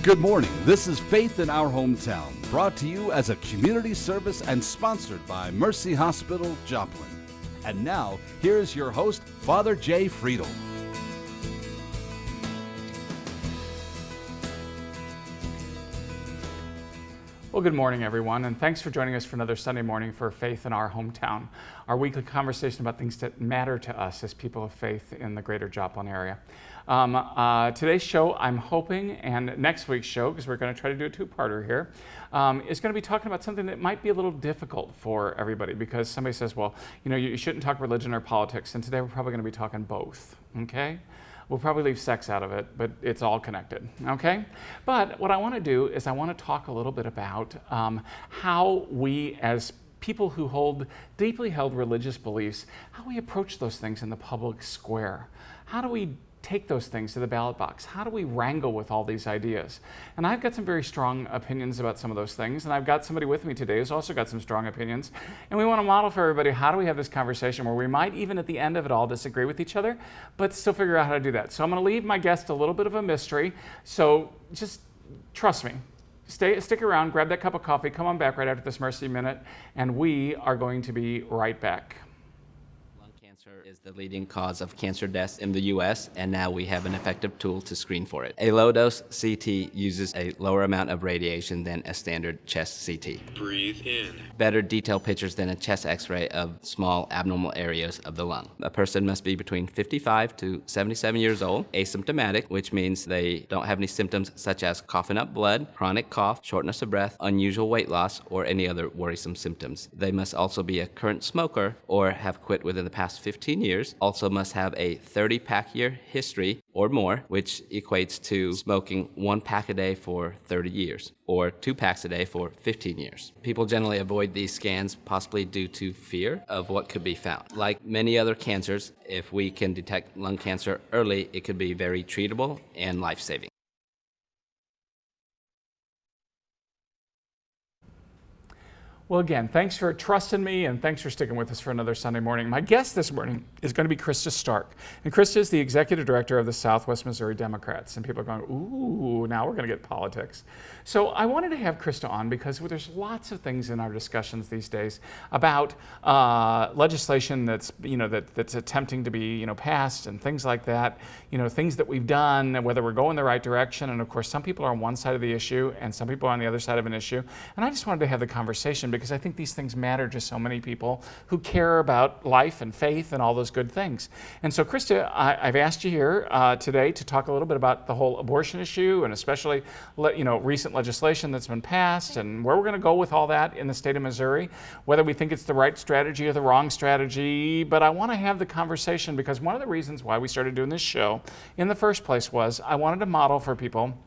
Good morning. This is Faith in Our Hometown, brought to you as a community service and sponsored by Mercy Hospital, Joplin. And now, here's your host, Father Jay Friedel. Well, good morning, everyone, and thanks for joining us for another Sunday morning for Faith in Our Hometown, our weekly conversation about things that matter to us as people of faith in the greater Joplin area. Today's show, I'm hoping, and next week's show, because we're going to try to do a two-parter here, is going to be talking about something that might be a little difficult for everybody, because somebody says, well, you know, you shouldn't talk religion or politics, and today we're probably going to be talking both, okay? We'll probably leave sex out of it, but it's all connected, okay? But what I want to do is I want to talk a little bit about how we, as people who hold deeply held religious beliefs, how we approach those things in the public square. How do we take those things to the ballot box? How do we wrangle with all these ideas? And I've got some very strong opinions about some of those things, and I've got somebody with me today who's also got some strong opinions, and we want to model for everybody how do we have this conversation where we might even at the end of it all disagree with each other, but still figure out how to do that. So I'm going to leave my guest a little bit of a mystery, so just trust me. Stick around, grab that cup of coffee, come on back right after this Mercy Minute, and we are going to be right back. Cancer is the leading cause of cancer deaths in the U.S., and now we have an effective tool to screen for it. A low-dose CT uses a lower amount of radiation than a standard chest CT. Breathe in. Better detailed pictures than a chest x-ray of small abnormal areas of the lung. A person must be between 55 to 77 years old, asymptomatic, which means they don't have any symptoms such as coughing up blood, chronic cough, shortness of breath, unusual weight loss, or any other worrisome symptoms. They must also be a current smoker or have quit within the past 15 years, also must have a 30-pack year history or more, which equates to smoking 1 pack a day for 30 years, or 2 packs a day for 15 years. People generally avoid these scans possibly due to fear of what could be found. Like many other cancers, if we can detect lung cancer early, it could be very treatable and life-saving. Well, again, thanks for trusting me and thanks for sticking with us for another Sunday morning. My guest this morning is going to be Krista Stark. And Krista is the executive director of the Southwest Missouri Democrats. And people are going, ooh, now we're going to get politics. So I wanted to have Krista on because there's lots of things in our discussions these days about legislation that's, that's attempting to be, passed and things like that, things that we've done, and whether we're going the right direction. And of course, some people are on one side of the issue and some people are on the other side of an issue. And I just wanted to have the conversation because I think these things matter to so many people who care about life and faith and all those good things. And so, Krista, I've asked you here today to talk a little bit about the whole abortion issue and especially, recent legislation that's been passed and where we're going to go with all that in the state of Missouri, whether we think it's the right strategy or the wrong strategy. But I want to have the conversation because one of the reasons why we started doing this show in the first place was I wanted to model for people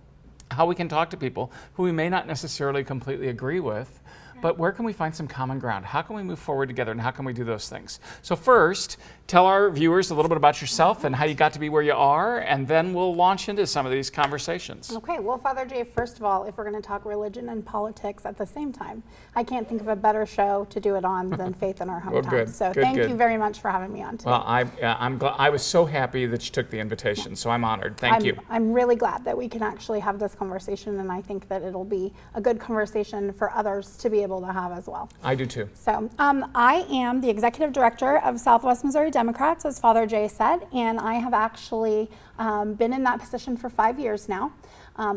how we can talk to people who we may not necessarily completely agree with, but where can we find some common ground? How can we move forward together and how can we do those things? So first, tell our viewers a little bit about yourself and how you got to be where you are, and then we'll launch into some of these conversations. Okay, well, Father Jay, first of all, if we're going to talk religion and politics at the same time, I can't think of a better show to do it on than Faith in Our Hometown. Well, good, so good, thank good. you very much for having me on today. Well, I'm glad. I was so happy that you took the invitation, so I'm honored. Thank you. I'm really glad that we can actually have this conversation, and I think that it'll be a good conversation for others to be able to have as well. I do too. So I am the executive director of Southwest Missouri Democrats, as Father Jay said, and I have actually been in that position for 5 years now.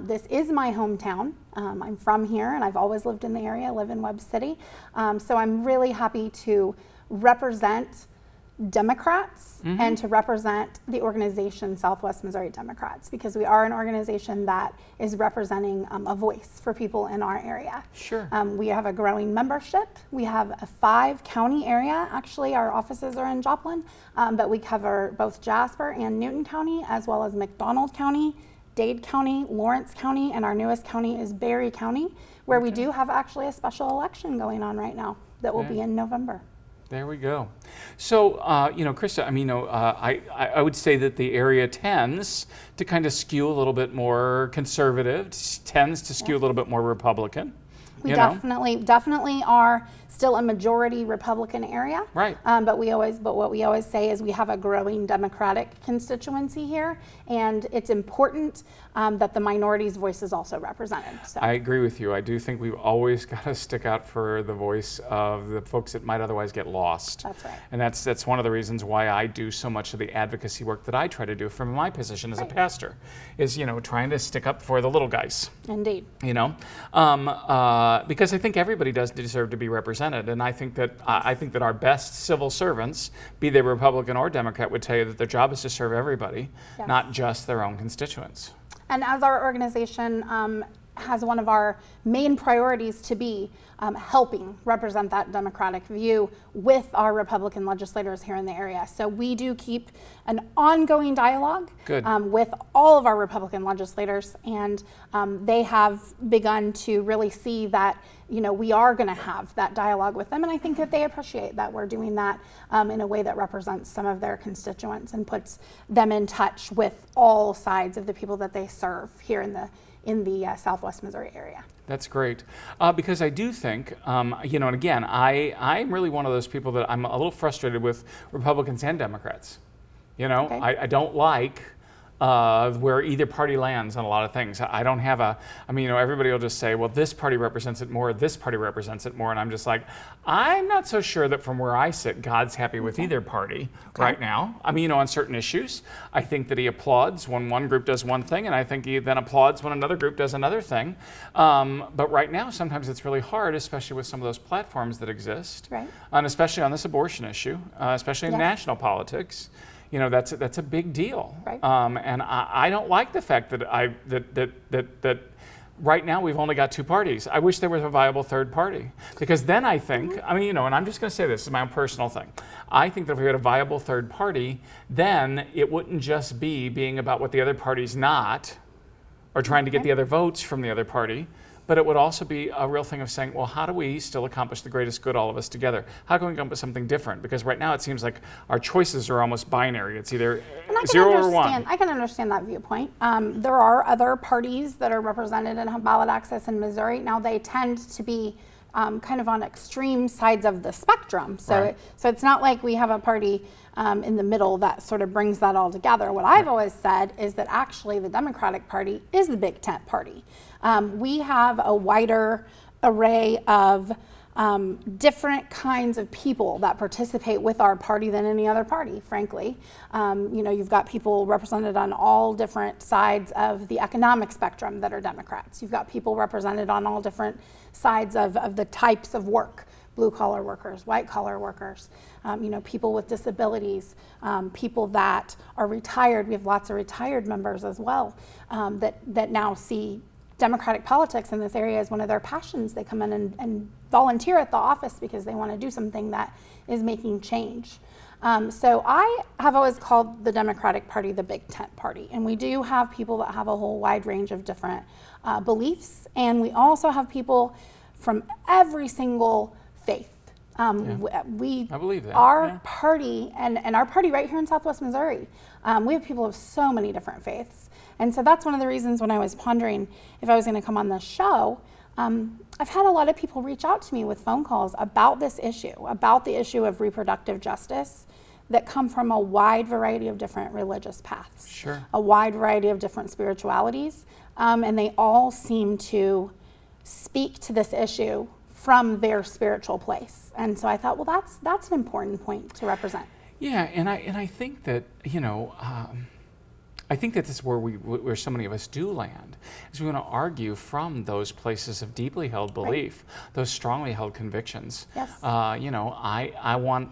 This is my hometown. I'm from here, and I've always lived in the area. I live in Webb City. So I'm really happy to represent Democrats and to represent the organization Southwest Missouri Democrats, because we are an organization that is representing a voice for people in our area. Sure. We have a growing membership. We have a 5-county area. Actually, our offices are in Joplin, but we cover both Jasper and Newton County, as well as McDonald County, Dade County, Lawrence County, and our newest county is Berry County, where we do have actually a special election going on right now that will be in November. There we go. So, Krista, I would say that the area tends to kind of skew a little bit more conservative, tends to skew a little bit more Republican. We definitely are still a majority Republican area. Right. But what we always say is we have a growing Democratic constituency here, and it's important that the minorities' voice is also represented. So. I agree with you. I do think we've always got to stick out for the voice of the folks that might otherwise get lost. That's right. And that's one of the reasons why I do so much of the advocacy work that I try to do from my position as a pastor, is, you know, trying to stick up for the little guys. Indeed. You know, because I think everybody does deserve to be represented, and I think that our best civil servants, be they Republican or Democrat, would tell you that their job is to serve everybody, Yes. not just their own constituents. And as our organization has one of our main priorities to be helping represent that Democratic view with our Republican legislators here in the area. So we do keep an ongoing dialogue with all of our Republican legislators, and they have begun to really see that, you know, we are going to have that dialogue with them, and I think that they appreciate that we're doing that in a way that represents some of their constituents and puts them in touch with all sides of the people that they serve here in the Southwest Missouri area. That's great, because I do think, you know, and again, I'm really one of those people that I'm a little frustrated with Republicans and Democrats. You know, Okay. I don't like where either party lands on a lot of things. I don't have I mean, you know, everybody will just say, well, this party represents it more, this party represents it more, and I'm just like, I'm not so sure that from where I sit, God's happy with either party right now. I mean, you know, on certain issues, I think that he applauds when one group does one thing, and I think he then applauds when another group does another thing. But right now, sometimes it's really hard, especially with some of those platforms that exist, Right. and especially on this abortion issue, especially in Yes. national politics. You know, that's a big deal, Right. and I don't like the fact that that right now we've only got two parties. I wish there was a viable third party, because then I think, I mean, you know, and I'm just going to say this is my own personal thing. I think that if we had a viable third party, then it wouldn't just be being about what the other party's not, or trying to get the other votes from the other party. But it would also be a real thing of saying, well, how do we still accomplish the greatest good, all of us together? How can we come up with something different? Because right now it seems like our choices are almost binary. It's either 0 or 1. I can understand that viewpoint. There are other parties that are represented and have ballot access in Missouri. Now they tend to be kind of on extreme sides of the spectrum. So, Right. so it's not like we have a party in the middle that sort of brings that all together. What I've always said is that actually the Democratic Party is the big tent party. We have a wider array of different kinds of people that participate with our party than any other party, frankly. You know, you've got people represented on all different sides of the economic spectrum that are Democrats. You've got people represented on all different sides of the types of work, blue-collar workers, white-collar workers, you know, people with disabilities, people that are retired. We have lots of retired members as well that now see Democratic politics in this area as one of their passions. They come in and volunteer at the office because they want to do something that is making change. So I have always called the Democratic Party the big tent party, and we do have people that have a whole wide range of different beliefs, and we also have people from every single faith. I believe that. Our party, and our party right here in Southwest Missouri, we have people of so many different faiths. And so that's one of the reasons when I was pondering if I was going to come on this show, I've had a lot of people reach out to me with phone calls about this issue, about the issue of reproductive justice, that come from a wide variety of different religious paths, Sure. a wide variety of different spiritualities, and they all seem to speak to this issue from their spiritual place. And so I thought, well, that's an important point to represent. Yeah, and I think that, you know, I think that this is where so many of us do land, is we want to argue from those places of deeply held belief, those strongly held convictions. Yes. You know, I want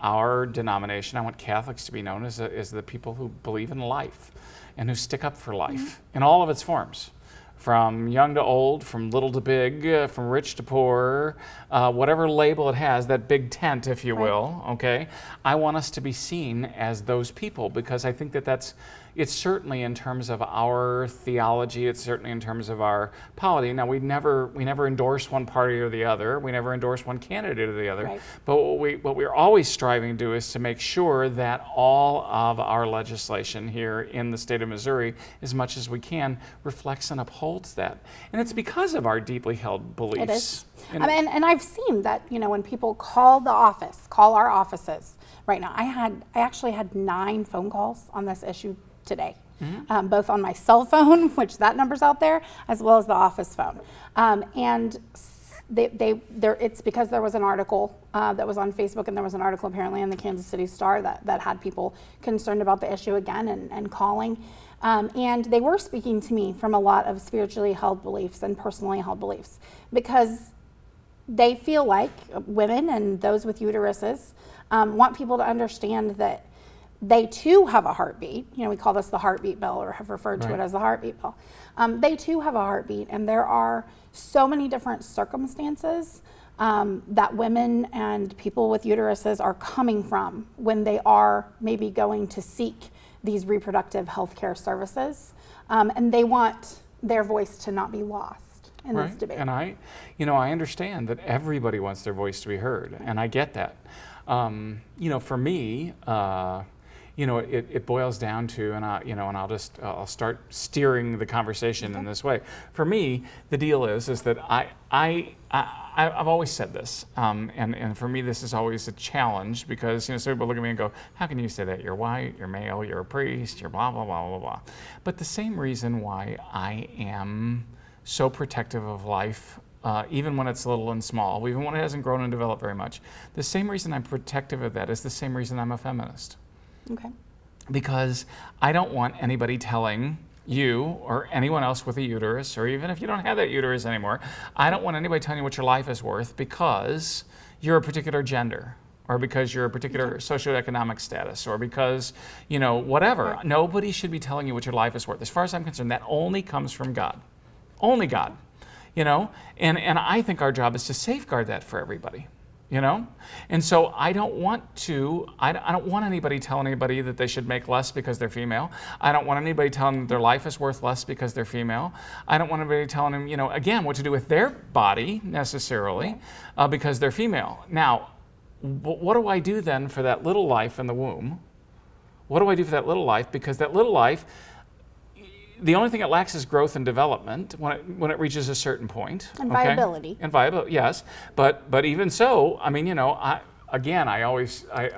our denomination, I want Catholics to be known as the people who believe in life and who stick up for life in all of its forms. From young to old, from little to big, from rich to poor, whatever label it has, that big tent, if you will, okay? I want us to be seen as those people, because I think that that's, it's certainly in terms of our theology, it's certainly in terms of our polity. Now, we never endorse one party or the other. We never endorse one candidate or the other. Right. But what we're always striving to do is to make sure that all of our legislation here in the state of Missouri, as much as we can, reflects and upholds that. And it's because of our deeply held beliefs. It is. And And I've seen that, when people call our offices right now. I actually had 9 phone calls on this issue today, both on my cell phone, which that number's out there, as well as the office phone. And it's because there was an article that was on Facebook, and there was an article apparently in the Kansas City Star that had people concerned about the issue again and calling. And they were speaking to me from a lot of spiritually held beliefs and personally held beliefs, because they feel like women and those with uteruses want people to understand that they too have a heartbeat. We call this the heartbeat bill, or have referred to it as the heartbeat bill. They too have a heartbeat, and there are so many different circumstances that women and people with uteruses are coming from when they are maybe going to seek these reproductive health care services, and they want their voice to not be lost in this debate. And I understand that everybody wants their voice to be heard, and I get that. For me, it boils down to, and I'll start steering the conversation in this way. For me, the deal is that I've always said this, and for me this is always a challenge, because some people look at me and go, how can you say that? You're white, you're male, you're a priest, you're blah, blah, blah, blah, blah. But the same reason why I am so protective of life, even when it's little and small, even when it hasn't grown and developed very much, the same reason I'm protective of that is the same reason I'm a feminist. Okay. Because I don't want anybody telling you or anyone else with a uterus, or even if you don't have that uterus anymore, I don't want anybody telling you what your life is worth because you're a particular gender, or because you're a particular socioeconomic status, or because, whatever. Right. Nobody should be telling you what your life is worth. As far as I'm concerned, that only comes from God. Only God. And I think our job is to safeguard that for everybody. And so I don't want anybody telling anybody that they should make less because they're female. I don't want anybody telling them their life is worth less because they're female. I don't want anybody telling them, again, what to do with their body necessarily because they're female. Now, what do I do then for that little life in the womb? What do I do for that little life? Because that little life, the only thing it lacks is growth and development when it reaches a certain point. And viability. And viability, yes. But even so, I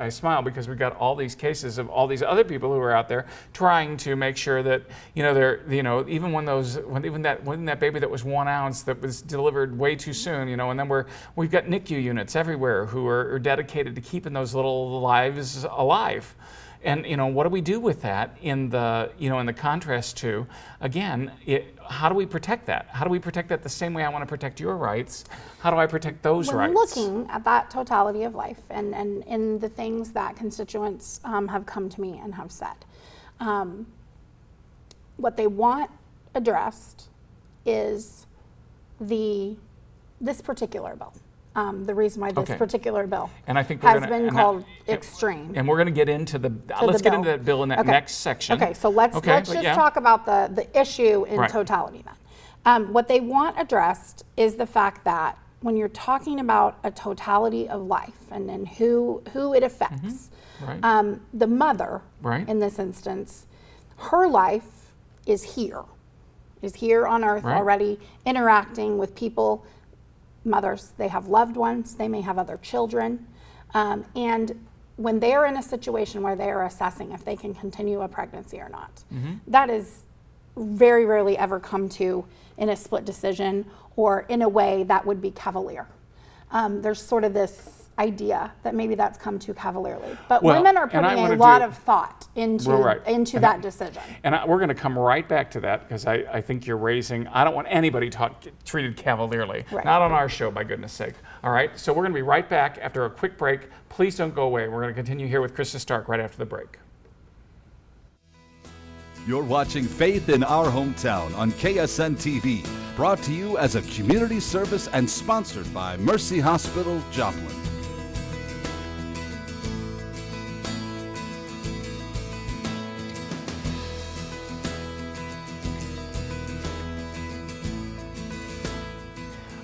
smile because we've got all these cases of all these other people who are out there trying to make sure that even when that baby that was 1 ounce that was delivered way too soon, and then we've got NICU units everywhere who are dedicated to keeping those little lives alive. And what do we do with that in the contrast to, again, how do we protect that? How do we protect that the same way I want to protect your rights? How do I protect those rights? Looking at that totality of life and in the things that constituents have come to me and have said, what they want addressed is this particular bill. The reason why this particular bill and I think has been called extreme. And we're going to get into let's get into that bill in that next section. Okay, so let's just talk about the issue in totality then. What they want addressed is the fact that when you're talking about a totality of life and who it affects, the mother, in this instance, her life is here on earth already, interacting with people. Mothers, they have loved ones, they may have other children, and when they are in a situation where they are assessing if they can continue a pregnancy or not, that is very rarely ever come to in a split decision or in a way that would be cavalier. There's sort of this idea that maybe that's come too cavalierly, but women are putting a lot of thought into that decision. And we're going to come right back to that, because I think you're I don't want anybody treated cavalierly. Not on our show, by goodness sake. All right, so we're going to be right back after a quick break. Please don't go away. We're going to continue here with Krista Stark right after the break. You're watching Faith in Our Hometown on KSN TV, brought to you as a community service and sponsored by Mercy Hospital, Joplin.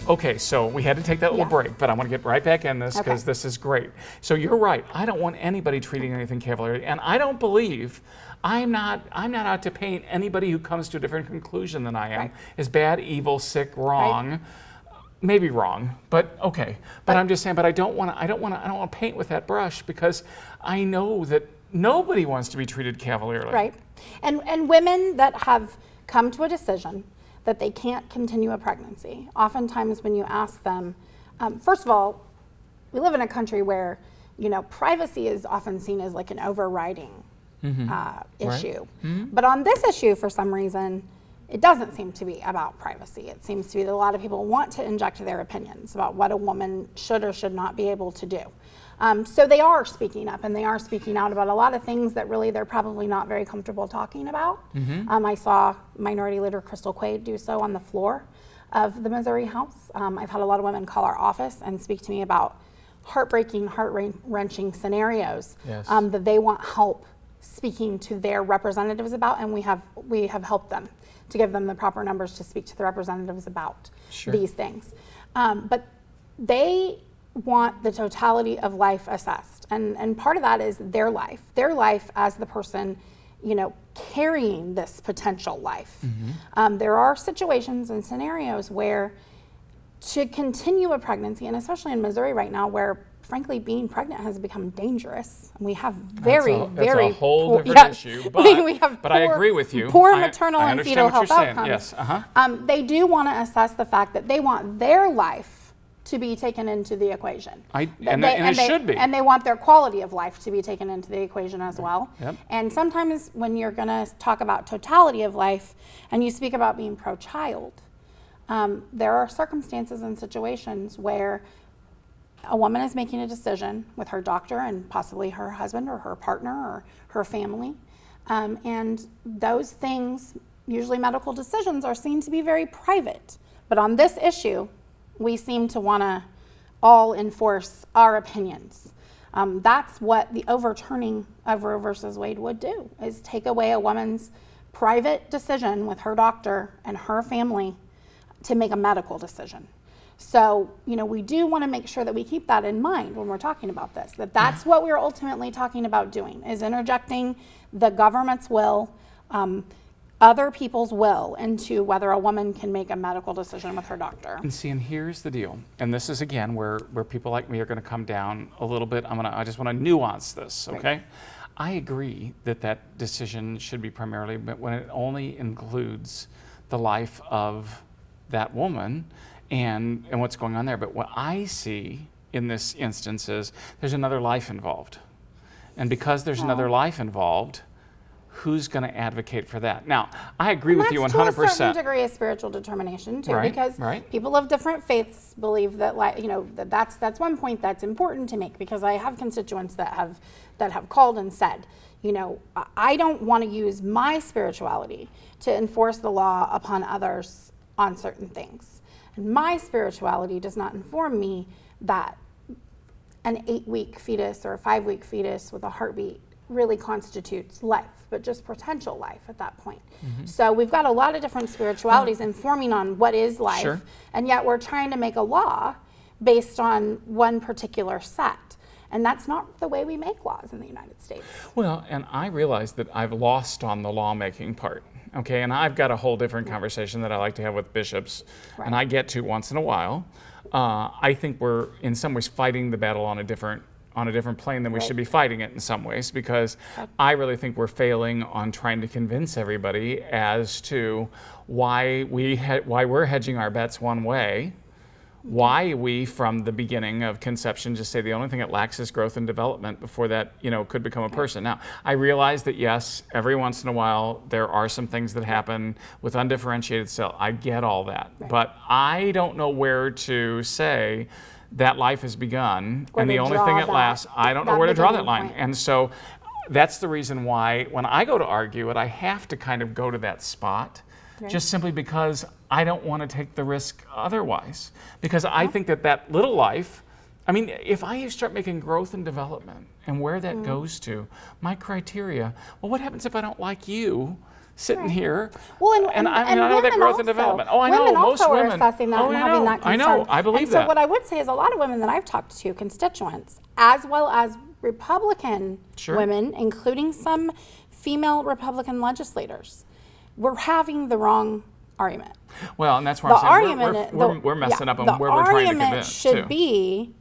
Okay, so we had to take that little Yes. break, but I want to get right back in this because Okay. this is great. So you're right. I don't want anybody treating anything cavalierly, and I don't believe I'm not out to paint anybody who comes to a different conclusion than I am Right. as bad, evil, sick, wrong. Maybe wrong, but okay. But I'm just saying. But I don't want to paint with that brush because I know that nobody wants to be treated cavalierly. Right. And women that have come to a decision that they can't continue a pregnancy, oftentimes when you ask them, first of all, we live in a country where, privacy is often seen as like an overriding issue. But on this issue, for some reason, it doesn't seem to be about privacy. It seems to be that a lot of people want to inject their opinions about what a woman should or should not be able to do. So they are speaking up, and they are speaking out about a lot of things that really they're probably not very comfortable talking about. I saw Minority Leader Crystal Quaid do so on the floor of the Missouri House. I've had a lot of women call our office and speak to me about heartbreaking, heart-wrenching scenarios Yes. that they want help speaking to their representatives about, and we have helped them to give them the proper numbers to speak to the representatives about these things. But they want the totality of life assessed, and part of that is their life as the person, carrying this potential life. There are situations and scenarios where to continue a pregnancy, and especially in Missouri right now, where frankly being pregnant has become dangerous. We have very that's a whole poor, different issue. But I agree with you. Poor maternal I and understand fetal what health you're saying. outcomes. Yes. They do want to assess the fact that they want their life to be taken into the equation. And it should be. And they want their quality of life to be taken into the equation as well. Yep. And sometimes when you're going to talk about totality of life and you speak about being pro-child, there are circumstances and situations where a woman is making a decision with her doctor and possibly her husband or her partner or her family. And those things, usually medical decisions, are seen to be very private. But on this issue, we seem to want to all enforce our opinions. That's what the overturning of Roe versus Wade would do, is take away a woman's private decision with her doctor and her family to make a medical decision. So, we do want to make sure that we keep that in mind when we're talking about this, that's what we're ultimately talking about doing, is interjecting the government's will, other people's will, into whether a woman can make a medical decision with her doctor. And here's the deal. And this is, again, where people like me are going to come down a little bit. I just want to nuance this, okay? Right. I agree that decision should be primarily, but when it only includes the life of that woman and what's going on there. But what I see in this instance is there's another life involved. And because there's another life involved, who's going to advocate for that? Now, I agree with you 100%. That's to a certain degree of spiritual determination too, because people of different faiths believe that, that's one point that's important to make, because I have constituents that have called and said, I don't want to use my spirituality to enforce the law upon others on certain things. And my spirituality does not inform me that an 8-week fetus or a 5-week fetus with a heartbeat really constitutes life, but just potential life at that point. So we've got a lot of different spiritualities informing on what is life, and yet we're trying to make a law based on one particular set. And that's not the way we make laws in the United States. Well, and I realize that I've lost on the lawmaking part. Okay, and I've got a whole different conversation that I like to have with bishops, and I get to once in a while. I think we're in some ways fighting the battle on a different plane than we should be fighting it in some ways, because I really think we're failing on trying to convince everybody as to why we're hedging our bets one way. Why we, from the beginning of conception, just say the only thing it lacks is growth and development before that, could become a person. Now, I realize that, yes, every once in a while, there are some things that happen with undifferentiated cell. I get all that. But I don't know where to say that life has begun, and the only thing it lasts, I don't know where to draw that line. And so that's the reason why when I go to argue it, I have to kind of go to that spot. Just simply because I don't want to take the risk otherwise. Because I think that little life, if I start making growth and development and where that goes to, my criteria, well, what happens if I don't like you sitting here. Well, and I know that women growth also, and development. Oh, I know. women Most also women are assessing that and having that concern. I know. I believe and that. So what I would say is a lot of women that I've talked to, constituents, as well as Republican women, including some female Republican legislators, we're having the wrong argument. Well, and that's where I'm saying we're messing up on where we're trying to convince. The argument should be,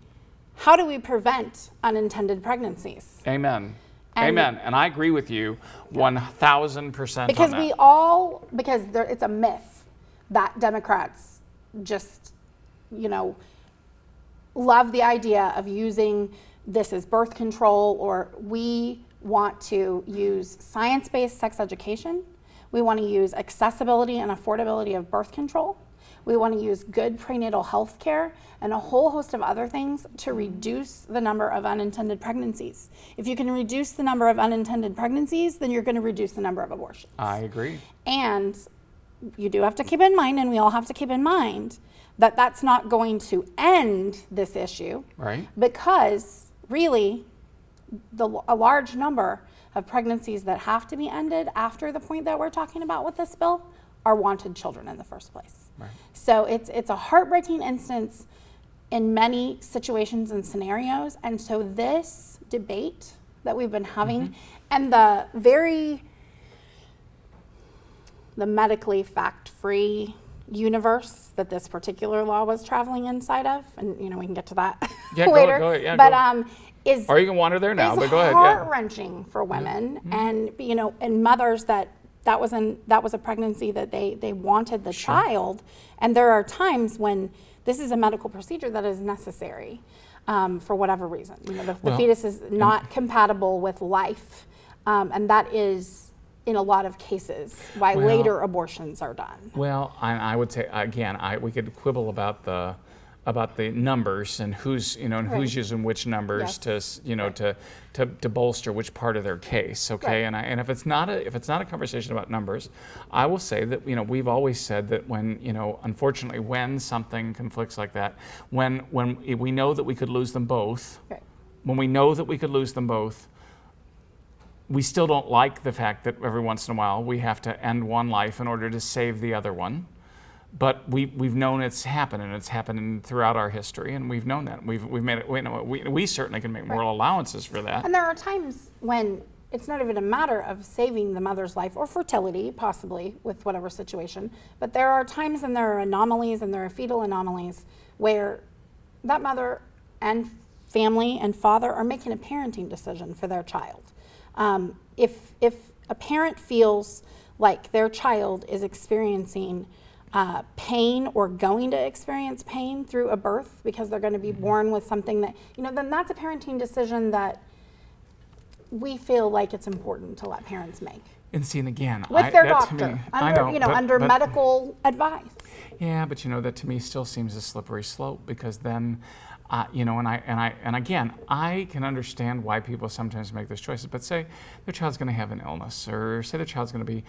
how do we prevent unintended pregnancies? Amen. Amen. And I agree with you 1,000% because on that. Because it's a myth that Democrats just, love the idea of using this as birth control, or we want to use science-based sex education. We want to use accessibility and affordability of birth control. We want to use good prenatal health care and a whole host of other things to reduce the number of unintended pregnancies. If you can reduce the number of unintended pregnancies, then you're going to reduce the number of abortions. I agree. And you do have to keep in mind, and we all have to keep in mind, that that's not going to end this issue. Right. Because really, a large number of pregnancies that have to be ended after the point that we're talking about with this bill are wanted children in the first place. Right. So it's a heartbreaking instance in many situations and scenarios. And so this debate that we've been having and the medically fact-free universe that this particular law was traveling inside of, and we can get to that later. Go ahead. Yeah, but or you can wander there now, but go ahead. Heart-wrenching for women, and and mothers that was a pregnancy that they wanted the child, and there are times when this is a medical procedure that is necessary for whatever reason. The fetus is not compatible with life, and that is, in a lot of cases, why later abortions are done. Well, I would say again, we could quibble about the numbers and who's who's using which numbers to bolster which part of their case. Okay, and if it's not a conversation about numbers, I will say that we've always said that when unfortunately when something conflicts like that, when we know that we could lose them both, when we know that we could lose them both. We still don't like the fact that every once in a while we have to end one life in order to save the other one. But we've known it's happened, and it's happened throughout our history, and we've known that. We've made it. We certainly can make moral allowances for that. And there are times when it's not even a matter of saving the mother's life or fertility, possibly with whatever situation. But there are times, and there are anomalies, and there are fetal anomalies where that mother and family and father are making a parenting decision for their child. If a parent feels like their child is experiencing pain or going to experience pain through a birth because they're going to be born with something that, then that's a parenting decision that we feel like it's important to let parents make. And see, and again, with their doctor, under medical advice. Yeah, but that to me still seems a slippery slope, because then and again, I can understand why people sometimes make those choices. But say their child's going to have an illness, or say their child's going to be,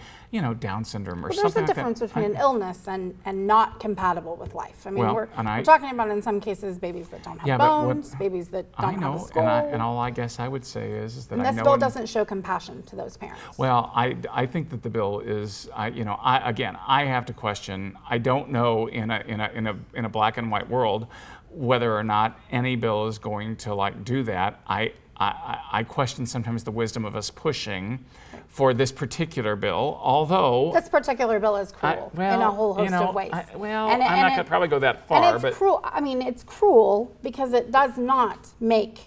Down syndrome or something like that. There's a difference between an illness and not compatible with life. I mean, we're talking about in some cases babies that don't have bones, babies that don't have a skull. And all I guess I would say is that this bill doesn't show compassion to those parents. Well, I think that the bill is, I have to question. I don't know in a black and white world whether or not any bill is going to do that. I question sometimes the wisdom of us pushing for this particular bill, although this particular bill is cruel in a whole host of ways. I'm not going to probably go that far, but cruel. I mean, it's cruel because it does not make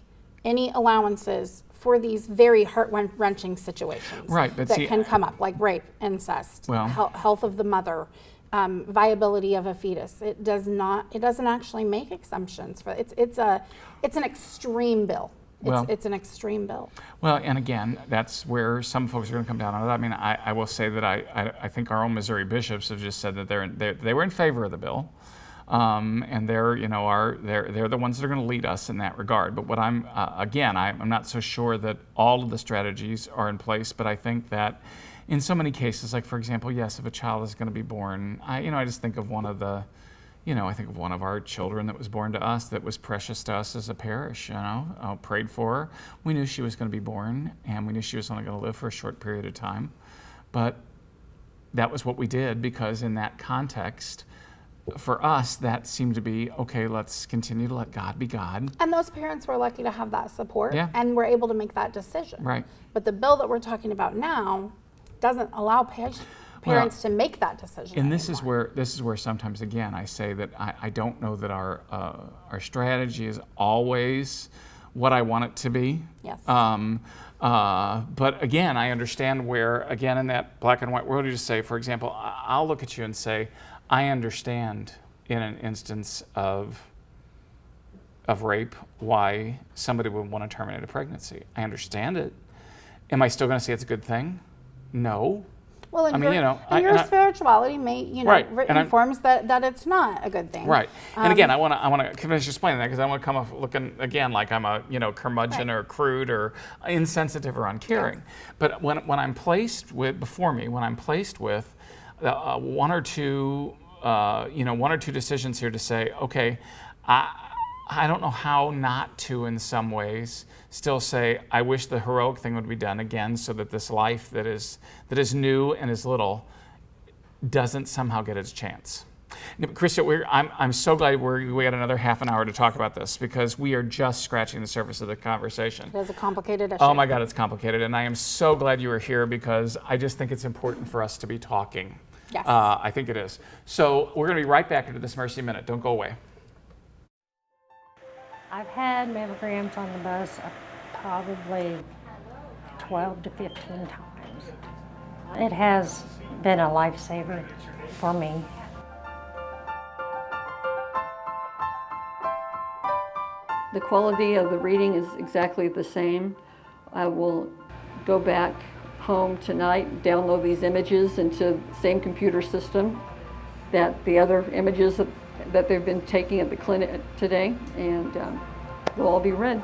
any allowances for these very heart-wrenching situations that can come up, like rape, incest, health of the mother. Viability of a fetus. It doesn't actually make exemptions for it's an extreme bill. It's an extreme bill. Well, and again, that's where some folks are going to come down on it. I mean, I will say that I think our own Missouri bishops have just said that they were in favor of the bill, and they're the ones that are going to lead us in that regard. But what I'm not so sure that all of the strategies are in place, but I think that in so many cases, like for example, yes, if a child is going to be born, I just think of one of our children that was born to us that was precious to us as a parish. Prayed for her. We knew she was going to be born, and we knew she was only going to live for a short period of time. But that was what we did, because in that context, for us, that seemed to be, okay, let's continue to let God be God. And those parents were lucky to have that support, Yeah. and were able to make that decision. Right. But the bill that we're talking about now doesn't allow parents to make that decision. And anymore. this is where sometimes, again, I say that I don't know that our strategy is always what I want it to be. Yes. But again, I understand where, again, in that black and white world, you just say, for example, I'll look at you and say, I understand in an instance of rape why somebody would want to terminate a pregnancy. I understand it. Am I still going to say it's a good thing? No. Well, and I mean, your spirituality may, Right, informs that it's not a good thing. Right. And again, I want to finish explaining that, because I want to come off looking again like I'm a curmudgeon, or crude or insensitive or uncaring. Yes. But when I'm placed with one or two decisions here to say, okay, I don't know how not to, in some ways, still say, I wish the heroic thing would be done again, so that this life that is new and is little doesn't somehow get its chance. Now, Krista, I'm so glad we got another half an hour to talk about this, because we are just scratching the surface of the conversation. It is a complicated issue. Oh my God, it's complicated. And I am so glad you were here, because I just think it's important for us to be talking. Yes. I think it is. So we're going to be right back into this Mercy Minute. Don't go away. I've had mammograms on the bus probably 12 to 15 times. It has been a lifesaver for me. The quality of the reading is exactly the same. I will go back home tonight, download these images into the same computer system that the other images that they've been taking at the clinic today, and they'll all be read.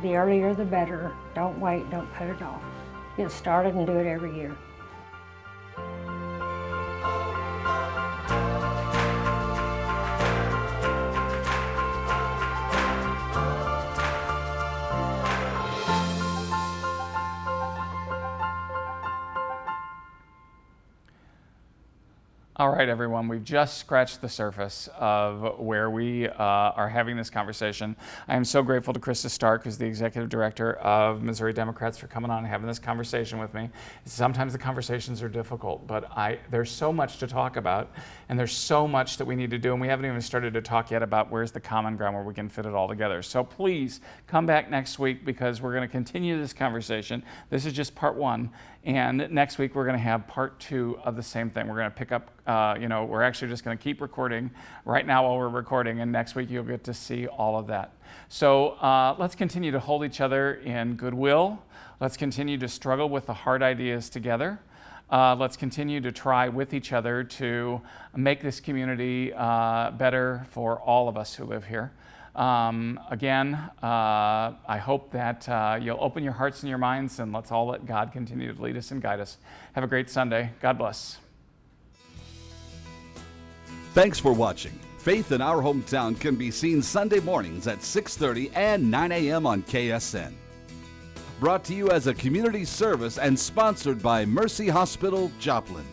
The earlier the better. Don't wait, don't put it off. Get started and do it every year. All right, everyone, we've just scratched the surface of where we are having this conversation. I am so grateful to Krista Stark, who's the Executive Director of Missouri Democrats, for coming on and having this conversation with me. Sometimes the conversations are difficult, but there's so much to talk about, and there's so much that we need to do, and we haven't even started to talk yet about where's the common ground where we can fit it all together. So please come back next week, because we're going to continue this conversation. This is just part one. And next week, we're going to have part two of the same thing. We're going to pick up, we're actually just going to keep recording right now while we're recording, and next week you'll get to see all of that. So let's continue to hold each other in goodwill. Let's continue to struggle with the hard ideas together. Let's continue to try with each other to make this community better for all of us who live here. Again, I hope that you'll open your hearts and your minds, and let's all let God continue to lead us and guide us. Have a great Sunday. God bless. Thanks for watching. Faith in Our Hometown can be seen Sunday mornings at 6:30 and 9 a.m. on KSN. Brought to you as a community service and sponsored by Mercy Hospital, Joplin.